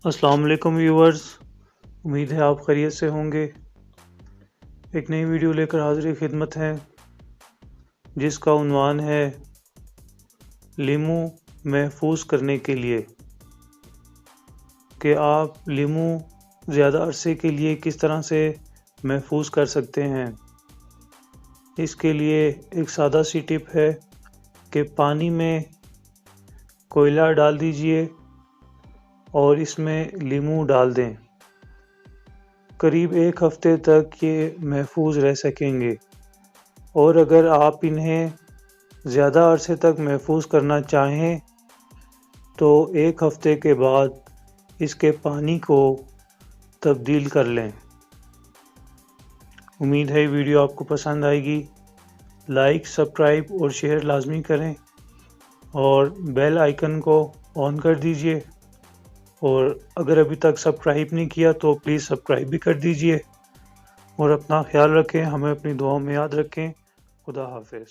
السلام علیکم ویورز، امید ہے آپ خیریت سے ہوں گے۔ ایک نئی ویڈیو لے کر حاضر خدمت ہیں جس کا عنوان ہے لیمو محفوظ کرنے کے لیے، کہ آپ لیمو زیادہ عرصے کے لیے کس طرح سے محفوظ کر سکتے ہیں۔ اس کے لیے ایک سادہ سی ٹپ ہے کہ پانی میں کوئلہ ڈال دیجئے اور اس میں لیمو ڈال دیں۔ قریب 1 ہفتے تک یہ محفوظ رہ سکیں گے، اور اگر آپ انہیں زیادہ عرصے تک محفوظ کرنا چاہیں تو 1 ہفتے کے بعد اس کے پانی کو تبدیل کر لیں۔ امید ہے ویڈیو آپ کو پسند آئے گی۔ لائک، سبسکرائب اور شیئر لازمی کریں، اور بیل آئیکن کو آن کر دیجئے، اور اگر ابھی تک سبسکرائب نہیں کیا تو پلیز سبسکرائب بھی کر دیجئے، اور اپنا خیال رکھیں، ہمیں اپنی دعاؤں میں یاد رکھیں۔ خدا حافظ۔